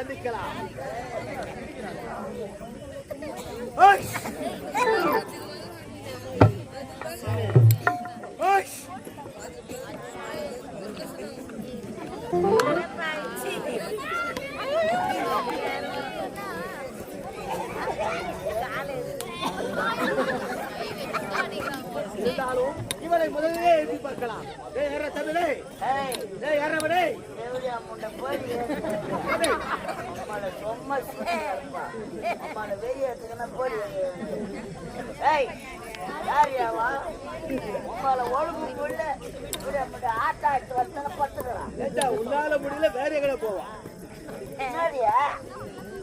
சந்திக்கலாம். இருந்தாலும் இவரை முதலிலே எழுதி பார்க்கலாம். உன்னால முடியல வேற எங்க போவான்.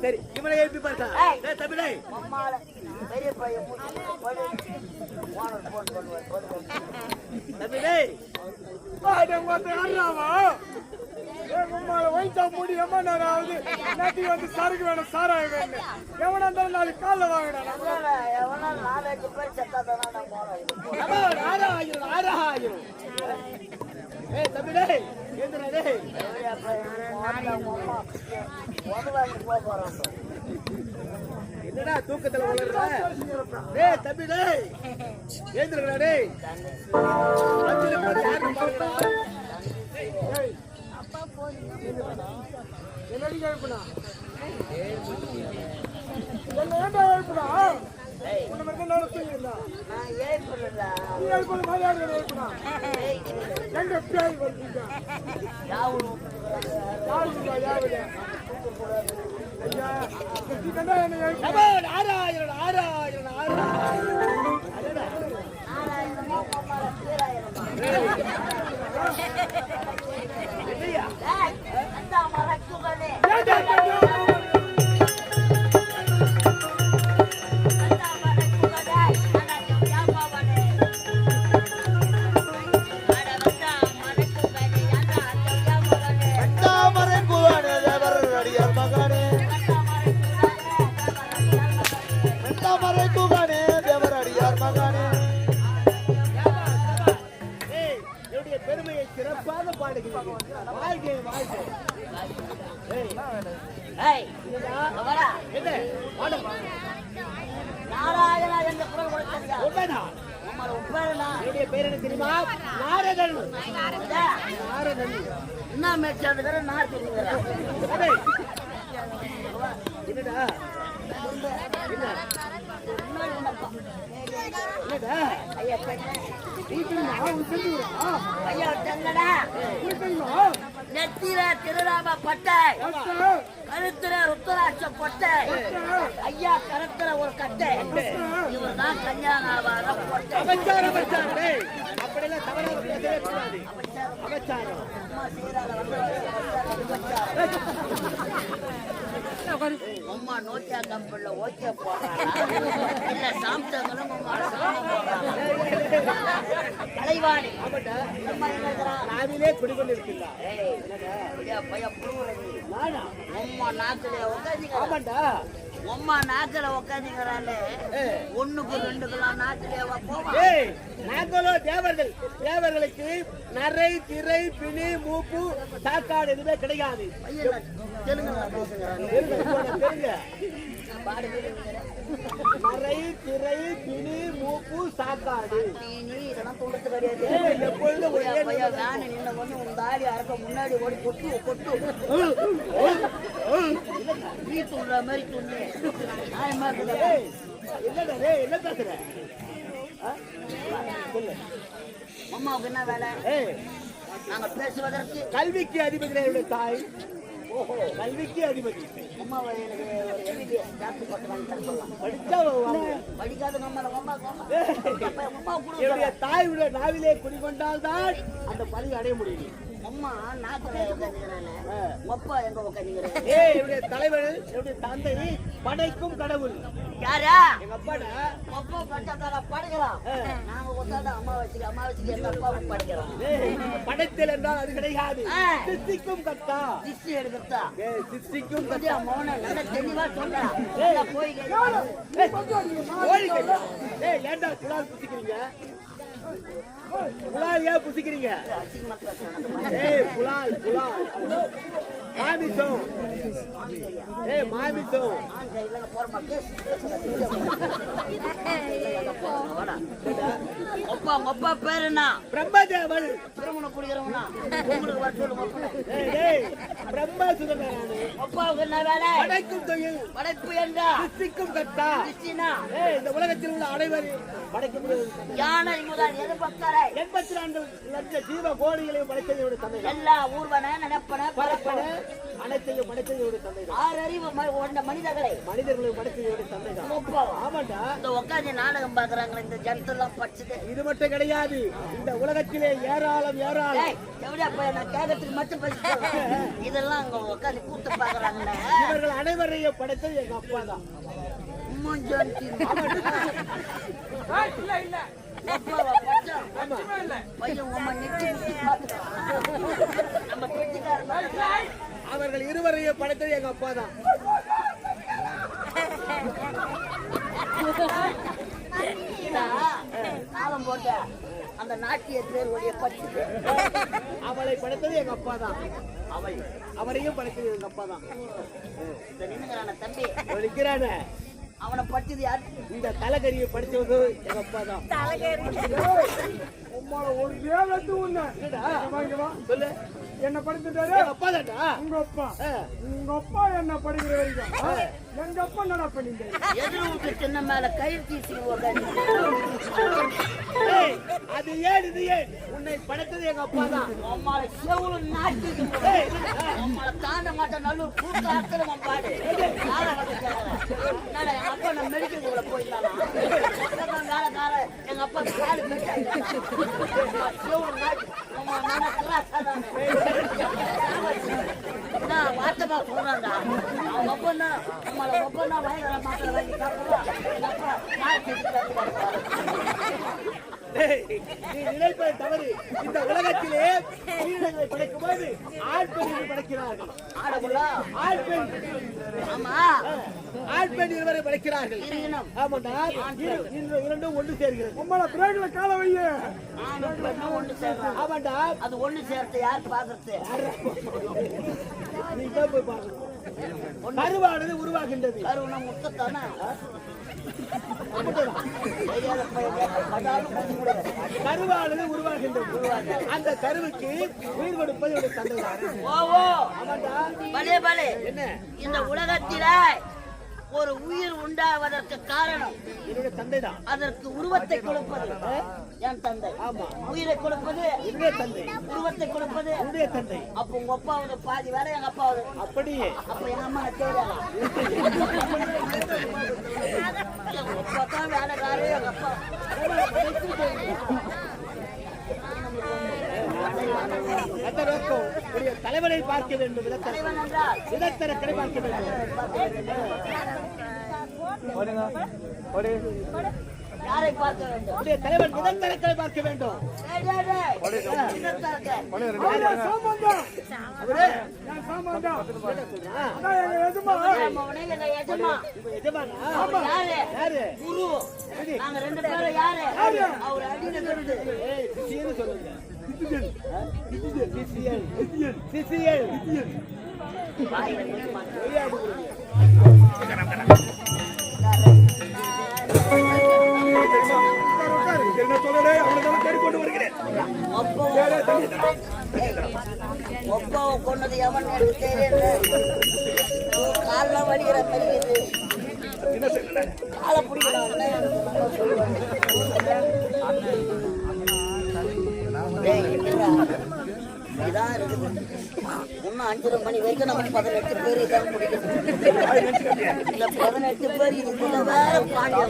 சரி இவனை எழுப்பி பார்க்கலாம். தமிழை பெரிய பையன் முடியாம வந்து சரக்கு வேணும் சாராய வேணும் எவனா இருந்தாலும் நாளைக்கு காலைல வாங்கிடும். என்னடா தூக்கத்துல வளர்ற தம்பிடே ஏந்திரடா என்னடி கேட்பா பெருமையை சிறப்பாக பாடுகிறேன். பேர் என்ன தெரியுமா? நாரதன். என்ன மேற்சாடுகிற நார் என்னடா நெத்திர திருராம பட்டை, கருத்துல ருத்ராட்ச பொட்டை, ஐயா கருத்துல ஒரு கட்டை, இவர் தான் கல்யாணாவார பொட்டை. அப்படிலாம் தவறாக பேசவே கூடாது. அபச்சாரம். அம்மா நோக்கியா கம்பெனில ஓகே போடுறாங்க இல்ல சாம்சங்களும் கலைவாணி நாவிலே குடிக்கொண்டிருக்கீங்களா? அம்மா நாக்கிலே உட்காந்துங்க. அம்மா நாக்கில உட்காந்துங்கிறாள். 1க்கு 2க்குலாம் நாக்கிலே நாங்களோ தேவர்கள். தேவர்களுக்கு நரை திரை பிணி மூப்பு சாக்காடு எதுவுமே கிடையாது. நரை திரை பிணி மூப்பு சாக்காடு இதெல்லாம் தொடுத்து கிடையாது. எப்பொழுதும் தாடி அறக்க முன்னாடி ஓடி கொட்டு கொட்டு நீ துண்ற மாதிரி துண்ணு. என்ன பேசுற? அம்மாவுக்கு என்ன வேலை? நாங்க பேசுவதற்கு கல்விக்கு அதிபதி தாய். கல்விக்கு அதிபதி அம்மாவை எனக்கு படிச்சா படிக்காத தாயுடைய நாவிலே குடிகொண்டால்தான் அந்த பதவி அடைய முடியும். அம்மா நாக்கில அப்பா எங்க உட்காந்துங்கிறேன். என்னுடைய தலைவர் என்னுடைய தந்தை படைக்கும் கடவுள். யாரா? எங்க அப்பாடா. அப்பா பட்டத்தால படைக்கலாம். நாங்க உட்காந்து அம்மா வச்சுக்க எங்க அப்பாவும் படைக்கிறோம். படைத்தல் என்றால் அது கிடையாது. சித்திக்கும் கத்தா. சித்தி எடுக்கத்தா. சித்திக்கும் கத்தா. மௌன நல்ல தெளிவா சொல்றா. போய் ஏண்டா குலால் புசிக்கிறீங்க? குலால் ஏன் புசிக்கிறீங்க? குலால் குலால் மாமிசம். மாமிசம். அப்பா பேரு என்ன? பிரம்மதேவன். திருமணம் குடிக்கிறவனா? உங்களுக்கு வர சொல்லுங்க. பிரம்மசுதன். அப்பாவுக்கு என்ன வேலை? படைக்கும் தொழில். படைப்பு என்றா சித்திக்கும் கத்தா. இந்த உலகத்தில் உள்ள அனைவரையும் படைக்கும் யானை முதல் எது பக்தரை 84 லட்ச ஜீவ கோடிகளையும் படைத்ததோட தந்தை. எல்லா ஊர்வன நினைப்பன பரப்பன அனைத்தையும் படைத்ததோட தந்தை. 6 அறிவு கொண்ட மனிதர்களையும் படைத்ததோட தந்தை. ஆமாண்டா. இந்த உட்காந்து நாடகம் பாக்குறாங்களே இந்த ஜனத்தெல்லாம் படிச்சது. இது மட்டும் கிடையாது, இந்த உலகத்திலே ஏராளம் எப்படியா நான் கேட்கறதுக்கு மட்டும் பேசிட்டு இதெல்லாம் அங்க உட்காந்து கூத்து பாக்குறாங்களே. இவர்கள் அனைவரையும் படைத்தது எங்க அப்பா தான். அவர்கள் இருவரையும் படைத்தது எங்க அப்பா தான். காலம் போட்ட அந்த நாட்டிய தேர்வுடைய பட்சத்து அவளை படைத்தது எங்க அப்பா தான். அவரையும் படைத்தது எங்க அப்பா தான். தம்பி இருக்கிறான அவனை படிச்சது யார்? இந்த தலைகரியை படிச்சது எங்க அப்பா தான். ஒரு வேலத்து ஒண்ணு சொல்லு. என்ன படிச்சுட்டாரு? அப்பா தான்டா. உங்க அப்பா என்ன படிக்கிற வரைக்கும் எங்க அப்பா என்ன பண்ணிங்க? எதிர்வுக்கு சின்ன மேல கயிறு தீசி அது ஏன் இது ஏன்? உன்னை படைத்தது எங்க அப்பா தான். அம்மாவை செவ்வளவு நாட்டு அம்மாவை தாண்ட மாட்டேன் நல்லூர் கூட்டு அர்த்தம் பாடு. எங்க அப்பா நான் மெடிக்கல் போயிருந்தாலும் வேலைக்கார எங்க அப்பா காடு செவ்வளவு நாட்டு வார்த்தைமா சொல்றாண்டா. அவங்க அப்பா நம்மளை ஒப்பந்தா வயதான மாத்திரை வாங்கி நீ நினைப்பது தவறு. இந்த உலகத்திலே உயிரினங்களை படைக்கும் போது ஆண் பெண் படைக்கிறார்கள். ஆண் பெண். ஆமா, ஆண் பெண் இருவரை படைக்கிறார்கள். ஆமாண்டா, இரண்டும் ஒன்று சேர்கிறது. உம்மள பிரேக்ல கால வைய. ஒன்று சேர்றாங்க. ஆமாண்டா, அது ஒண்ணு சேர்த்து யார் பாக்குறது? நீ தான் போய் பாக்கணும். கருவானது உருவாகின்றது. கருவுனா முத்தத்தானே? கருவானது உருவாகின்றது. அந்த கருவுக்கு உயிர் கொடுப்பது தந்தை. என்ன இந்த உலகத்தில ஒரு உயிர் உண்டாவதற்கு காரணம் என்னுடைய தந்தை தான். அதற்கு உருவத்தை கொடுப்பது என் தந்தை. ஆமா, உயிரை கொடுப்பது என்னுடைய தந்தை. உருவத்தை கொடுப்பது என்னுடைய தந்தை. அப்ப உங்க அப்பாவது பாதி வேலை எங்க அப்பாவது அப்படியே. அப்ப எங்க அம்மா தேடலாம். எங்க அப்பா தான் வேலைக்காரே. எங்க அப்பா தலைவனை பார்க்க வேண்டும். விதத்தரக்கனை பார்க்க வேண்டும். யாரை பார்க்க வேண்டும்? தலைவன் விதத்தரக்கனை பார்க்க வேண்டும். நாங்க 2 பேரும் யாரு? அவர் அடிக்கிறது சொல்லுங்க. ஒப்பாவை கொண்டது எவன் எனக்கு தெரியல. கால வலிக்கிற மாதிரி காலை பிடிக்கலாம். இதான் இருக்குது. இன்னும் 5:30 மணி வரைக்கும் நம்ம 18 பேர் இதான் பிடிக்கணும். இல்ல 18 பேர் இதுக்குள்ள வேற பாண்டிய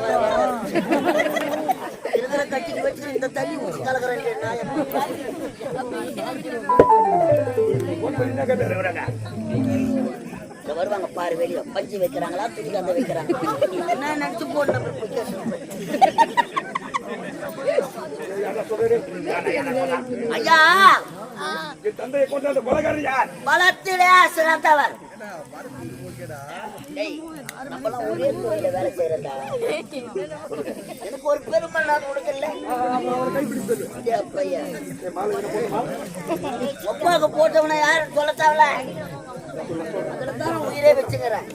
இருக்கிற கட்டிக்கு வச்சு இந்த தண்ணி ஊற்றி கலக்கிறேன். வருவாங்க பாரு, வெளியே பஞ்சு வைக்கிறாங்களா துணிக்காந்த வைக்கிறாங்க. என்ன நினைச்சு போட்டு ஐயா பலத்திலே சிறந்தவர். நம்மளாம் ஒரே துறையில வேலை செய்யறதா? எனக்கு ஒரு பெருமை நான் கொடுக்கல. ஒப்பாவுக்கு போட்டவன யாரும் சொல்லத்தாவல. அதுலதான் உயிரே வச்சுக்கிறேன்.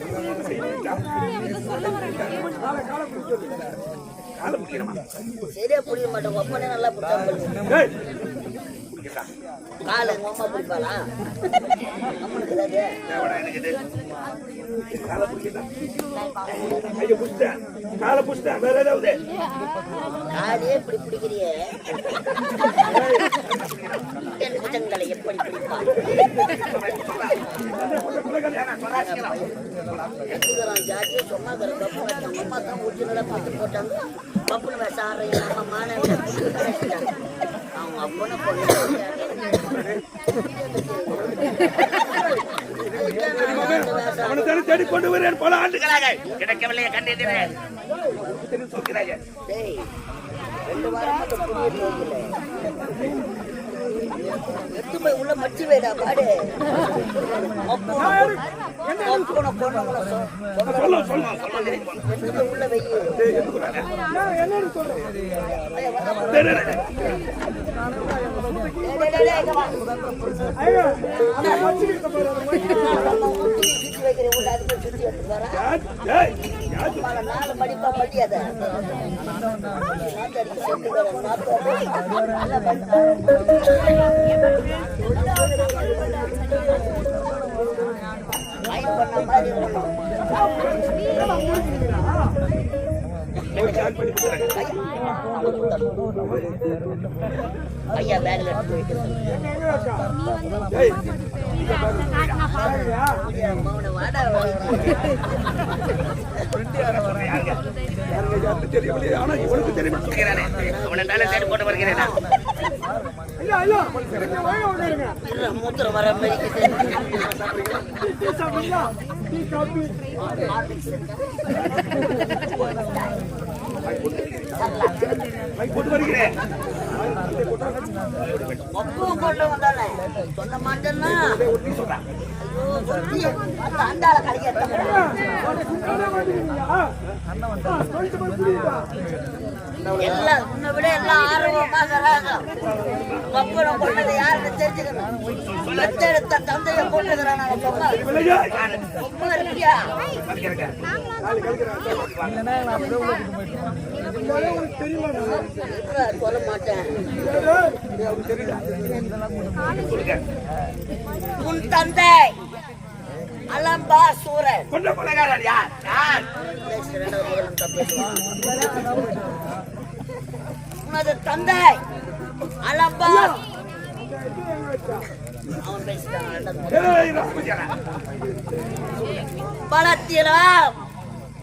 சரியா புரிய மாட்டேன். ஒப்பனே நல்லா பிடிச்சா காலை எங்க அம்மா பிடிப்பாளா? அம்மனுக்கு காலையே இப்படி பிடிக்கிறியே என் புஜங்களை எப்படி பிடிப்பான்? ஜாதியை சொன்னா அம்மா தான் ஒரிஜினலா பார்த்து போட்டாங்க. பப்புனு வேச ஆடுறீங்க நம்ம மாணவ அவங்க அப்பனை பொண்ணு தேடி கொண்டு வருகிறேன். பல ஆண்டுகளாக கிடைக்கவில்லையே கண்டிருக்கிறேன். 2 வாரமா போய் உள்ள மச்சி வேடா பாடு. உள்ள வெய்ய நாலு மடிப்பா மடியாத ஐயா பேக்ல மூத்திர வர கொண்டு வந்தானே சொல்ல மாட்டேன்னா அண்டால கடைக்க எல்லாம் உன்னை விட எல்லாம் ஆர்வமாக அப்புறம் கொண்டதை யாருன்னு தெரிஞ்சுக்கணும். எடுத்த தந்தைய கொண்டுகிறான் இருக்கியா சொல்ல மாட்டேன். உன் தந்தை அலம்பா சூரன் உனது தந்தை அலம்பா அவன் பலத்திலும்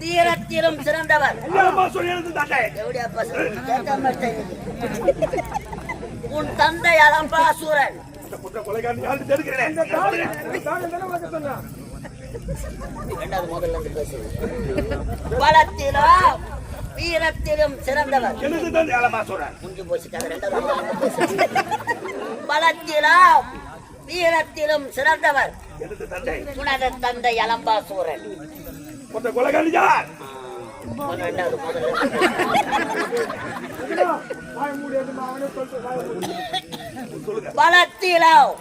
தீரத்திலும் சிறந்தவர். உன் தந்தை அலம்பாசூரன் பலத்திலும் வீரத்திலும் சிறந்தவர். முடிஞ்சு போச்சு. பலத்திலும் வீரத்திலும் சிறந்தவர் உனது தந்தை அலம்பாசூரன். பலத்திலும்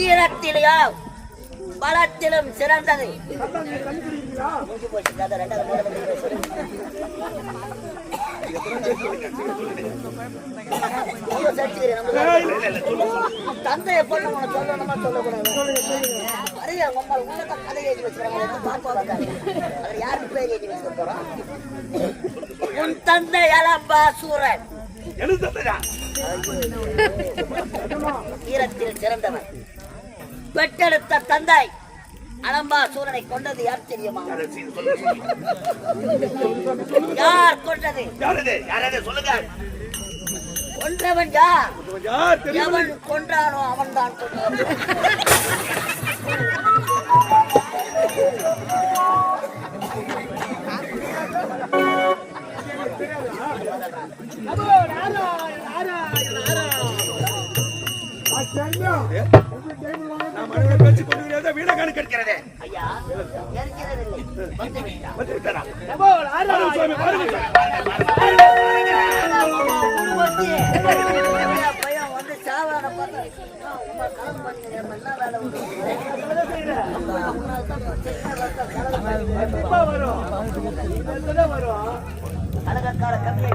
வீரத்திலும் பலத்திலும் சிறந்தது. தந்தைய பொண்ணு சொல்லணுமா சொல்லக்கூடாது. கதை எழுதி வச்சுக்கிறாங்க. யாருக்கு பேர் எழுதி வச்சுக்க போறோம்? உன் தந்தை அலம்பாசூரன் வீரத்தில் சிறந்தவன். பெற்றெடுத்த தந்தை அலம்பாசூரனை கொண்டது யார் தெரியுமா? யார் கொண்டது? சொல்லுங்க. கொன்றவன் யார்? எவன் கொன்றானோ அவன் தான் கொன்றவன். வீடகானு கிடைக்கிறதே ஐயா பையன் வந்து அழகக்கார கம்மியை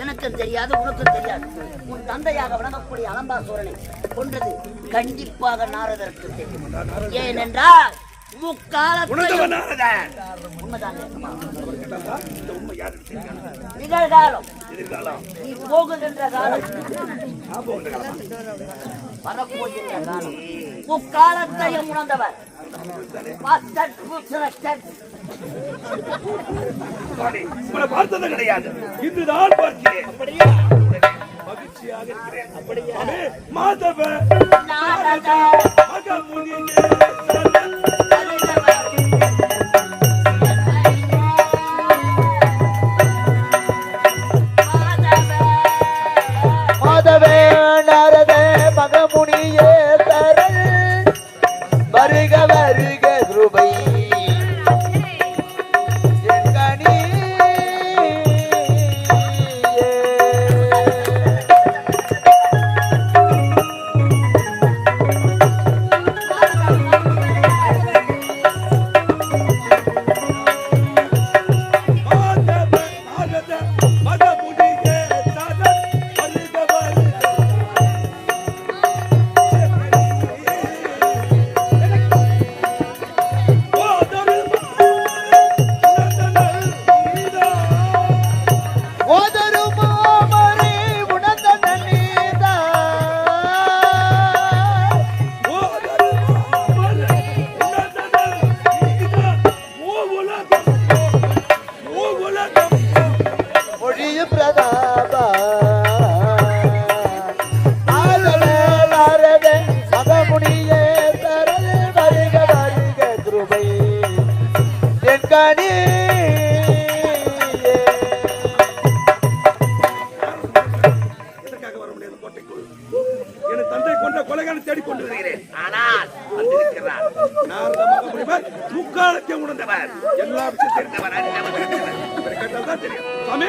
எனக்கும் தெரியாது உனக்கும் தெரியாது. உன் தந்தையாக விளங்கக்கூடிய அலம்பாசூரனை கொன்றது கண்டிப்பாக நாரதற்கு தெரியும். ஏனென்றால் நிகழ்காலம் நீ போகுகின்ற காலம் வரப்போகின்ற காலம் முக்காலத்தையும் உணர்ந்தவர் பார்த்தது கிடையாது. இன்றுதான் பார்க்கிறேன். மகிழ்ச்சியாக இருக்கிறேன். அப்படியே மாதவ மாதவே நாரத மகமுனியே தரல் வருக வருக கிருபை முக்காலத்தை உணர்ந்தவர் எல்லா விஷயம் தெரிந்தவர் அறிந்தவர் கேட்டால் தான் தெரியும். சாமி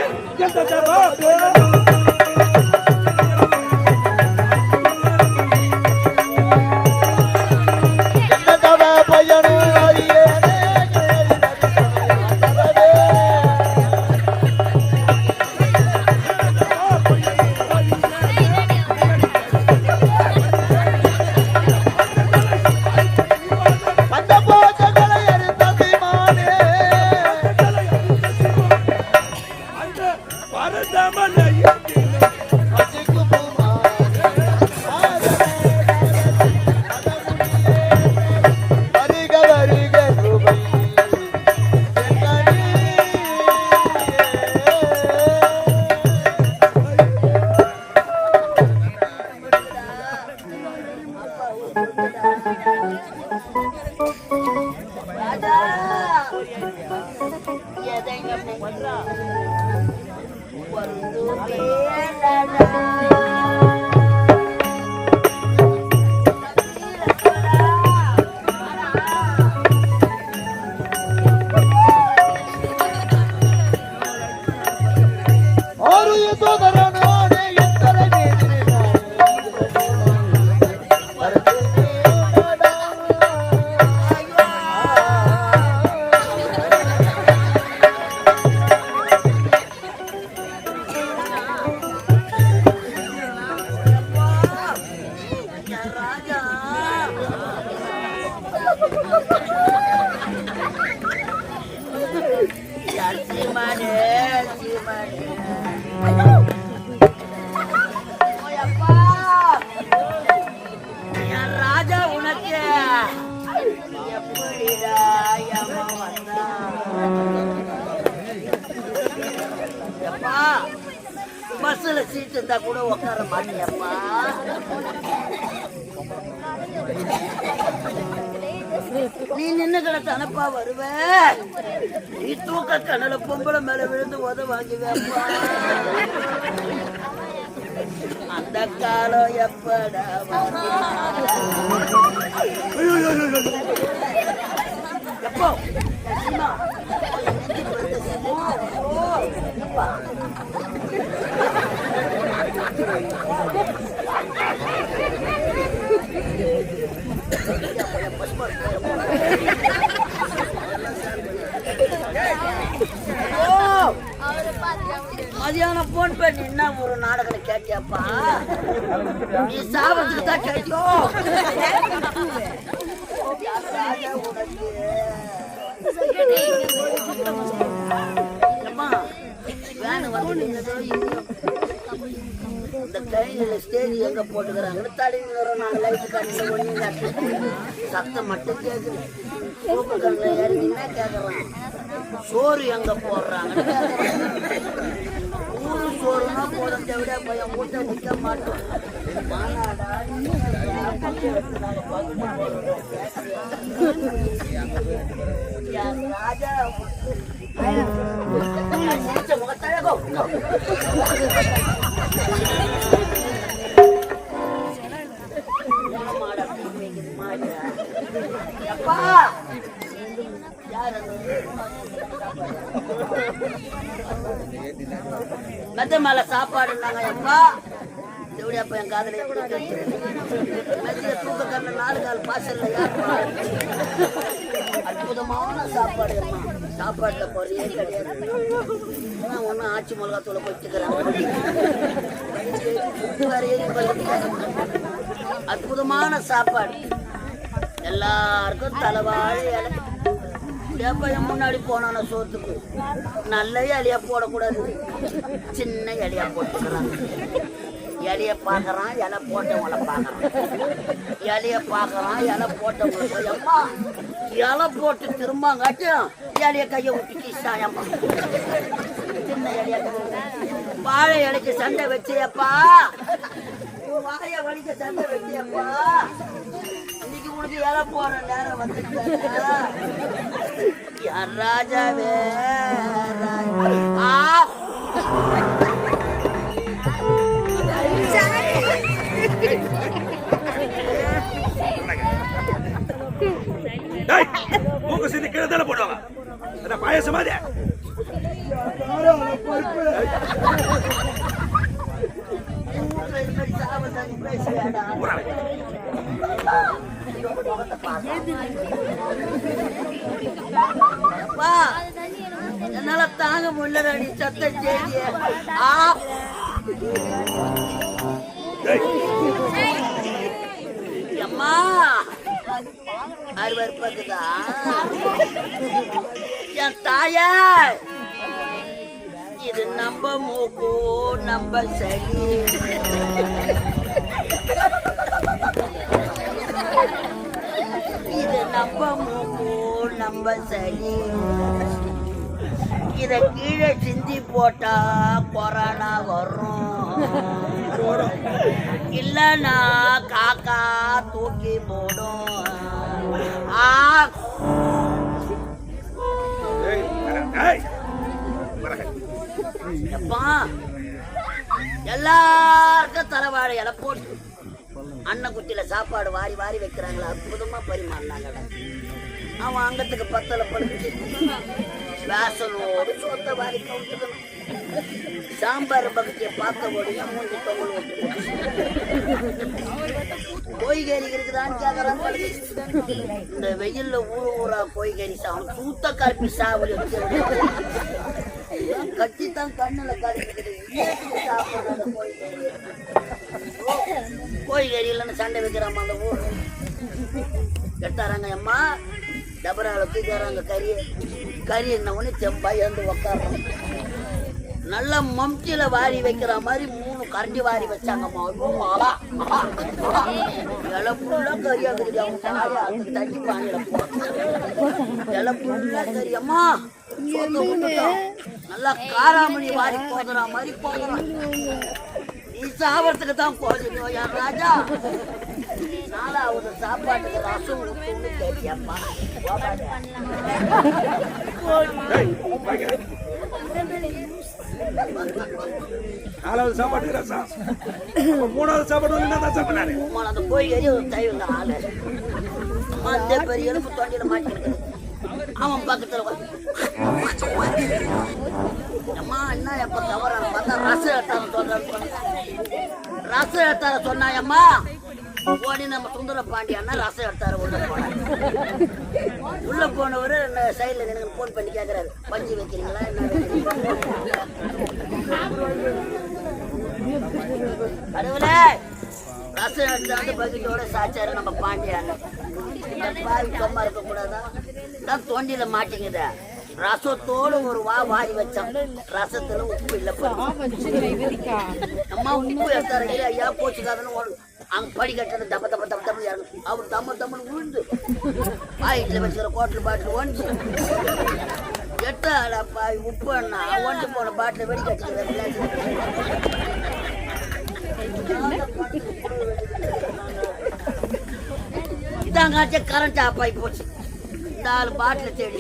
பஸ்ல சீட்டு இருந்தா கூட உட்கார மாட்டியப்பா. நீ நின்று கிடத்தானப்பா வருவ. நீ தூக்க கண்ணல பொம்பளை மேல விழுந்து உத வாங்குவேப்பா. அந்த காலம் எப்படா எப்போ மதியானம் போன் பண்ணி என்ன ஒரு நாடகம் கேட்டியாப்பா? நீ சாவத்துக்கு தான் கேட்டோம். வேன் வந்து இந்த கையில ஸ்டேஜ் எங்க போட்டுக்கிறாங்கன்னு தடவி வரோம். நாங்கள் லைட்டு காட்டில ஒண்ணு சத்தம் மட்டும் கேட்குது. தூக்கங்கள்ல இறங்கினா கேட்கறான். சோறு எங்க போடுறாங்கன்னு ஊரு சோறுனா போதும் விட பையன் மூட்டை நிற்க மாட்டோம். ராஜா முகத்தழகோ மெத்த மேல சாப்பாடுனாங்க. எப்பா எப்படியாப்பா என் காதல எப்படி மெத்திய தூக்க கண்ண 4 கால் பாசல்ல அற்புதமான சாப்பாடு. சாப்பாட்டுல குறையே கிடையாது. ஒன்னும் ஆட்சி மிளகாத்தூளை போச்சுக்கிறாங்க. அற்புதமான சாப்பாடு. எல்லாருக்கும் தலைவாழை இலை. பையன் முன்னாடி போனான சோத்துக்கு நல்ல இலையா போடக்கூடாது, சின்ன இலையா போட்டுக்கிறாங்க. இலைய பாக்குறான், இலை போட்டவங்களை பாக்குறான். இலைய பாக்குறான், இலை போட்டவங்களை அம்மா இலை போட்டு திரும்பாங்காட்டியும் இலைய கைய விட்டு கீசாயம்மா. சின்ன இலையா வாழை இலைக்கு சண்டை வச்சியப்பா, வாழைய வலிக்க சண்டை வச்சியப்பா. இன்னைக்கு உனக்கு இலை போற நேரம் வந்துட்டு ராஜாவே. மூக்கு சிந்தி கீழே தானே போடுவாங்க. என்ன பாயசம் மாதிரி என்னால தாங்க முடியல. நீ சத்த செய்திய அம்மா அருவருப்பதுதா என் தாயா. இது நம்ம மூக்கு நம்ம சரி. இது நம்ம மூக்கு நம்ம சரி. இத கீழே சிந்தி போட்டா கொரோனா வரும். இல்லனா காக்கா தூக்கி போடும். எல்லாருக்கும் தலைவாழை இலை போட்டு அன்ன குட்டியில சாப்பாடு வாரி வாரி வைக்கிறாங்களா, அற்புதமா பரிமாறினாங்க. அவன் அங்கத்துக்கு பத்தலை படுத்து வேசனோடு சொத்த வாரி கவுத்துக்கணும். சாம்பார் பக்கத்தைய பார்த்த உடனே மூஞ்சி தொங்கல் விட்டு கோய்கறி இருக்குதான்னு கேட்கறான். இந்த வெயில்ல ஊரா கோய்கறி சாப்பிடும். சூத்த காப்பி சாவல் கட்டித்தான் கண்ணுல கடிக்குது. சாப்பிடுற கோய்கறி இல்லைன்னு சண்டை வைக்கிறாமா அந்த ஊர். கெட்டாராங்க அம்மா டபரால தூக்கிறாங்க கறி என்ன ஒண்ணு செம்பாய் வந்து உக்காடுறோம். நல்லா மம்டியில வாரி வைக்கிற மாதிரி 3 கரண்டி வாரி வச்சாங்கம்மா. இலை ஃபுல்லா கறியா கறி. அவங்க தண்ணி பானையில இலை ஃபுல்லா கறி. அம்மா நல்லா காராமணி வாரி போதுற மாதிரி போதுறான். நீ சாப்பிட்றதுக்கு தான் போதும் என் ராஜா. 4வது சாப்பாட்டுக்கு ரசம் ஊற்றுன்னு கேட்டியப்பா. 4வது சாப்பாட்டுக்கு ரசம். 3வது சாப்பாடு என்ன சாப்பிடாரு? அந்த கோயிலே தயவுங்க ஆளு அந்த பெரிய எலும்பு தொண்டியில மாட்டிருக்கு. அவன் பக்கத்துல அம்மா என்ன எப்ப தவறான பார்த்தா ரசம் எடுத்தார சொல்றான்னு ரசம் எடுத்தார சொன்னாயம்மா. ஓடி நம்ம சுந்தர பாண்டியானா ரசம் எடுத்தாரு. உள்ள போனவரு சைட்ல எனக்கு போன் பண்ணி கேட்கறாரு, பஞ்சு வைக்கிறீங்களா என்ன வைக்கிறீங்களா? கடவுளே ரசம் எடுத்தாந்து பக்கெட்டோட சாச்சாரு நம்ம பாண்டியான்னு இந்த பாவி கம்மா இருக்க கூடாதா தான் தொண்டியில மாட்டேங்குது ரசத்தோடு ஒரு வாரி வச்சான் ரசத்துல உப்பு இல்ல அம்மா உப்பு எடுத்தாரு ஐயா போச்சுக்காதுன்னு அங்க படி கட்டணும் தப்ப தப்ப தப்ப தப்பு அவர் தம்ம தம்மன்னு விழுந்து பாயிட்ல வச்சுக்கிற கோட்டல் பாட்டில் ஒன்று எட்டாடப்பா உப்பு அண்ணா ஒன்று போன பாட்டில் வெடி கட்டிக்கிறேன் இதாங்காச்சும் கரண்ட் ஆஃப் ஆகி போச்சு. 4 பாட்டில் தேடி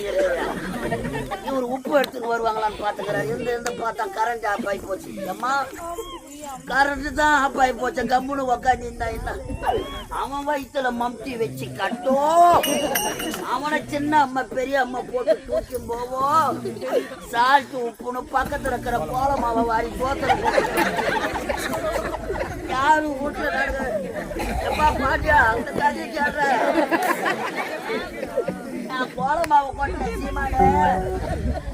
இவர் உப்பு எடுத்துன்னு வருவாங்களான்னு பார்த்துக்கிறார். இருந்து பார்த்தா கரண்ட் ஆஃப் ஆகி போச்சு. அம்மா கரண்ட் தான் ஆஃப் ஆகி போச்சு. கம்முன்னு உக்காந்து இருந்தா என்ன அவன் வயிற்றுல மம்டி வச்சு கட்டோ அவனை சின்ன அம்மா பெரிய அம்மா போட்டு தூக்கும் போவோம். சால்ட்டு உப்புன்னு பக்கத்துல இருக்கிற கோலமாவை வாரி போத்துல யாரும் வீட்டுல எப்பா பாட்டியா அந்த கதையை கேட்ற கோலமாவை கொண்ட சீமானே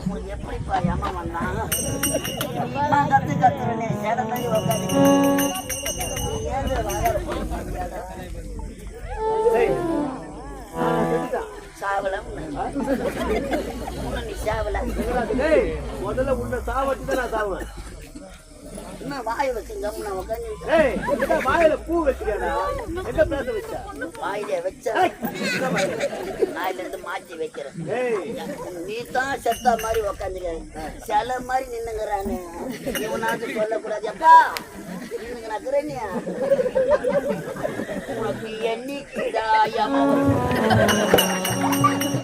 உங்களுக்கு எப்படிப்பா ஏமா வந்தான் கத்துறனே சேட மாதிரி உட்காந்து சாவலம் நீ சாவல முதல்ல உன்னை சாவட்டி தான் நான் சாவுவேன். என்ன வாய வச்சுங்க உட்காந்து வாயில பூ வச்சுக்கா எங்க பேச வச்ச வாயில வச்ச நாயில இருந்து மாத்தி வைக்கிறேன். நீ தான் செத்தா மாதிரி உக்காந்துக்க சில மாதிரி நின்னுங்கிறானு இவனாவது சொல்லக்கூடாது. எப்பா நின்னுங்கிறாக்குறேனியா உனக்கு எண்ணிக்கைடா